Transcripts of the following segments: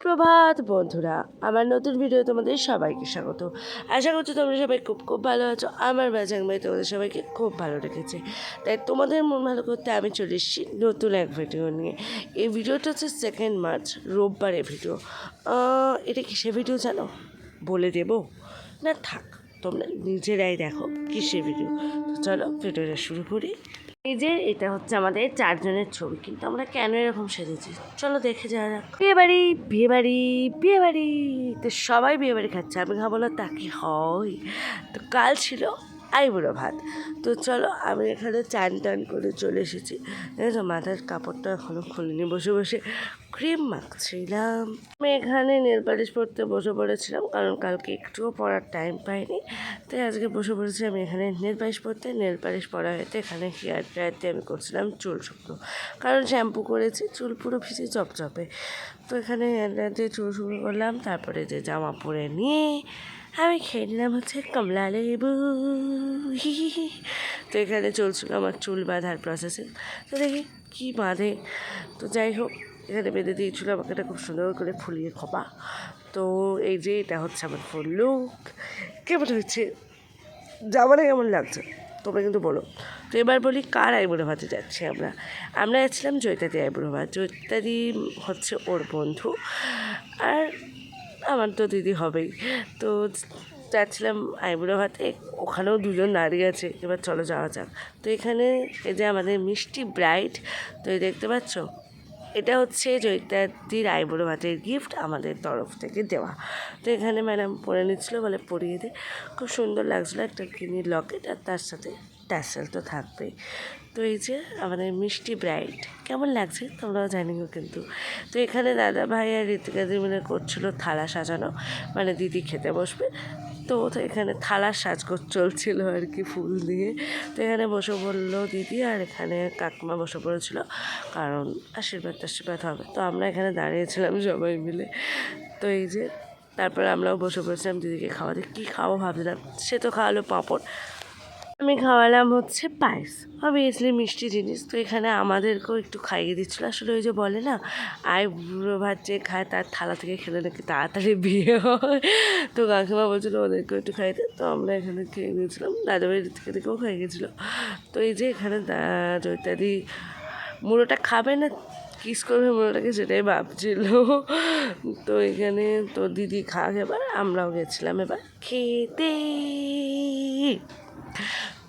সুপ্রভাত বন্ধুরা, আমার নতুন ভিডিও তোমাদের সবাইকে স্বাগত। আশা করছি তোমরা সবাই খুব খুব ভালো আছো। আমার বাজাং ভাই তোমাদের সবাইকে খুব ভালো রেখেছে, তাই তোমাদের মন ভালো করতে আমি চলে এসেছি নতুন এক ভিডিও নিয়ে। এই ভিডিওটা হচ্ছে 2 মার্চ রোববারের ভিডিও। এটা কিসের ভিডিও জানো? বলে দেবো না, থাক, তোমরা নিজেরাই দেখো কিসের ভিডিও। তো চলো ভিডিওটা শুরু করি। এই যে এটা হচ্ছে আমাদের 4 জনের ছবি, কিন্তু আমরা কেন এরকম সেজেছি চলো দেখে যাওয়া যাক। বিয়েবাড়ি বিয়েবাড়ি বিয়েবাড়ি, তো সবাই বিয়েবাড়ি খাচ্ছে, আমি খাবো না তা কি হয়? তো কাল ছিল আইবুড়ো ভাত। তো চলো আমি এখানে চান টান করে চলে এসেছি। তো মাথার কাপড়টা এখনও খুলিনি, বসে বসে ক্রিম মাখছিলাম। আমি এখানে নেল পালিশ পরতে বসে পড়েছিলাম, কারণ কালকে একটুও পড়ার টাইম পাইনি, তাই আজকে বসে পড়েছি আমি এখানে নেল পালিশ পরতে। নেল পালিশ পরা হয়েছে, এখানে হেয়ার ড্রায়ারতে আমি করছিলাম চুল শুকনো, কারণ শ্যাম্পু করেছি, চুল পুরো ভিজে চপচপে। তো এখানে হেয়ার ড্রায়ার দিয়ে চুল শুকনো করলাম, তারপরে যে জামা পরে নিয়ে আমি খেয়ে নিলাম হচ্ছে কমলা লেবু। তো এখানে চলছিল আমার চুল বাঁধার প্রসেসিং, তো দেখি কী বাঁধে। তো যাই হোক, এখানে বেঁধে দিয়েছিল আমাকে, এটা খুব সুন্দর করে ফুলিয়ে খোপা। তো এই যে এটা হচ্ছে আমার ফুল লুক। কেমন হচ্ছে, জামাটা কেমন লাগছে তোমরা কিন্তু বলো। তো এবার বলি কার আইবুড়ো ভাতে যাচ্ছি আমরা। আমরা যাচ্ছিলাম জয়িতাদি আইবুড়ো ভাত। জয়িতাদি হচ্ছে ওর বন্ধু, আর আমার তো দিদি হবেই। তো যাচ্ছিলাম আইবুড়ো ভাতে, ওখানেও দুজন দাঁড়িয়ে আছে, এবার চলো যাওয়া যাক। তো এখানে এই যে আমাদের মিষ্টি ব্রাইড, তো এই দেখতে পাচ্ছ, এটা হচ্ছে জয়িতাদির আইবুড়ো ভাতের গিফট আমাদের তরফ থেকে দেওয়া। তো এখানে ম্যাডাম পরে নিচ্ছিলো, বলে পরিয়ে দে। খুব সুন্দর লাগছিলো, একটা কিনির লকেট, আর তার সাথে ট্যাসেল তো থাকবেই। তো এই যে আমাদের মিষ্টি ব্রাইড, কেমন লাগছে তোমরাও জানিও কিন্তু। তো এখানে দাদা ভাই আর ঋতিকাদি মিলে করছিলো থালা সাজানো, মানে দিদি খেতে বসবে, তো এখানে থালার সাজগোজ চলছিল আর কি, ফুল দিয়ে। তো এখানে বসে পড়লো দিদি, আর এখানে কাকিমা বসে পড়েছিল, কারণ আশীর্বাদ হবে। তো আমরা এখানে দাঁড়িয়েছিলাম সবাই মিলে। তো এই যে তারপর আমরাও বসে পড়েছিলাম দিদিকে খাওয়াতে। কী খাওয়াবো ভাবছিলাম, সে তো খাওয়ালো পাঁপড়, আমি খাওয়ালাম হচ্ছে পায়েস, অবভিয়াসলি মিষ্টি জিনিস। তো এখানে আমাদেরকেও একটু খাইয়ে দিচ্ছিলো। আসলে ওই যে বলে না, আইবুড়ো ভাত যে খায় তার থালা থেকে খেলে নাকি তাড়াতাড়ি বিয়ে হয়। তো কাকিমা বলছিলো ওদেরকেও একটু খাইতে, তো আমরা এখানে খেয়ে নিয়েছিলাম, দাদাভাই থেকে থেকেও খাইয়ে গেছিলো। তো এই যে এখানে জয়িতাদি মুড়োটা খাবে না, কিস করবে মুড়োটাকে, সেটাই ভাবছিল। তো এখানে তো দিদি খাক, এবার আমরাও গেছিলাম এবার খেতে।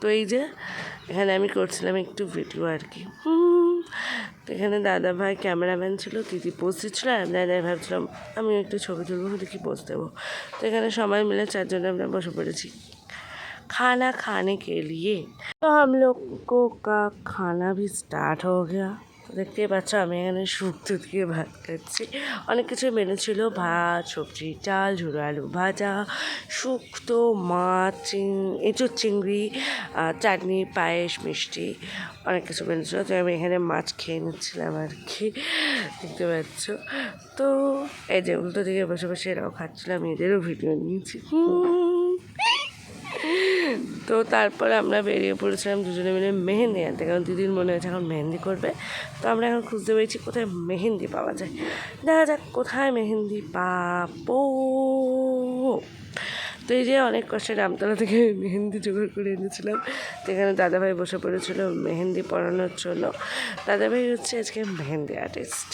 তো এই যে এখানে আমি করছিলাম একটু ভিডিও আর কি। তো এখানে দাদা ভাই ক্যামেরাম্যান ছিল, দিদি পোজ দিচ্ছিলো, আর দাদাই ভাবছিলাম আমি একটু ছবি তুলবো, দেখি পোজ দেবো। তো এখানে সবাই মিলে 4 জনে আমরা বসে পড়েছি खाना खाने के लिए। तो हम लोग को का खाना भी स्टार्ट हो गया। তো দেখতেই পাচ্ছ আমি এখানে শুক্তো দিয়ে ভাত খাচ্ছি। অনেক কিছু মেনু ছিল, ভাত, সবজি, ডাল, ঝুড়ো আলু ভাজা, শুক্তো, মাছ, এঁচোড় চিংড়ি, চাটনি, পায়েস, মিষ্টি, অনেক কিছু মেনু ছিল। তো আমি এখানে মাছ খেয়ে নিচ্ছিলাম আর কি, দেখতে পাচ্ছ। তো এই যে উল্টো দিকে বসে বসে এরাও খাচ্ছিলাম, এদেরও ভিডিও নিয়েছি। তো তারপরে আমরা বেরিয়ে পড়েছিলাম দুজনে মিলে মেহেন্দি আনতে, কারণ দিদির মনে হয়েছে এখন মেহেন্দি করবে। তো আমরা এখন খুঁজতে পেরেছি কোথায় মেহেন্দি পাওয়া যায়, দেখা যাক কোথায় মেহেন্দি পাবো। তো এই যে অনেক কষ্টে রামতলা থেকে মেহেন্দি জোগাড় করে এনেছিলাম। তো এখানে দাদাভাই বসে পড়েছিল মেহেন্দি পরানোর জন্য। দাদাভাই হচ্ছে আজকে মেহেন্দি আর্টিস্ট।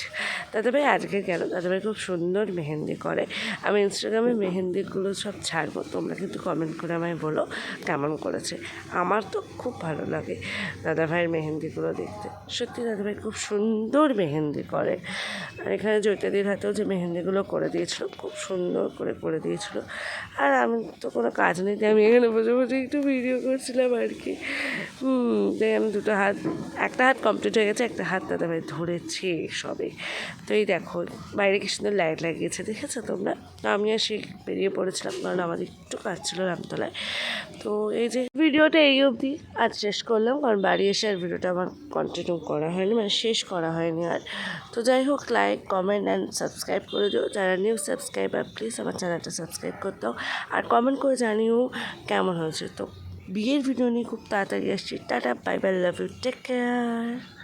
দাদাভাই আজকে কেন, দাদাভাই খুব সুন্দর মেহেন্দি করে। আমি ইনস্টাগ্রামে মেহেন্দিগুলো সব ছাড়বো, তোমরা কিন্তু কমেন্ট করে আমায় বলো কেমন করেছে। আমার তো খুব ভালো লাগে দাদাভাইয়ের মেহেন্দিগুলো দেখতে, সত্যি দাদাভাই খুব সুন্দর মেহেন্দি করে। আর এখানে জয়িতাদির হাতেও যে মেহেন্দিগুলো করে দিয়েছিল, খুব সুন্দর করে করে দিয়েছিল। আর আমি তো কোনো কাজ নেই, আমি এখানে বসে বসে একটু ভিডিও করছিলাম আর কি। দেখেন দুটো হাত, একটা হাত কমপ্লিট হয়ে গেছে, একটা হাত দাদাভাই ধরেছে সবে। তো এই দেখো বাইরে কি সুন্দর লাইট লাগিয়েছে, দেখেছো তোমরা? তো আমি আর সে বেরিয়ে পড়েছিলাম, কারণ আমাদের একটু কাজ ছিল রামতলায়। তো এই যে ভিডিওটা এই অবধি আজ শেষ করলাম, কারণ বাড়ি এসে আর ভিডিওটা আমার কন্টিনিউ করা হয়নি, মানে শেষ করা হয়নি আর। তো যাই হোক, লাইক, কমেন্ট অ্যান্ড সাবস্ক্রাইব করে দিও। যারা নিউ সাবস্ক্রাইবার প্লিজ আমার চ্যানেলটা সাবস্ক্রাইব করতে দাও, আর কমেন্ট করে জানিও কেমন হয়েছে। তো বিয়ের ভিডিও নিয়ে খুব তাড়াতাড়ি আসছি। Tata, bye bye, love you, take care.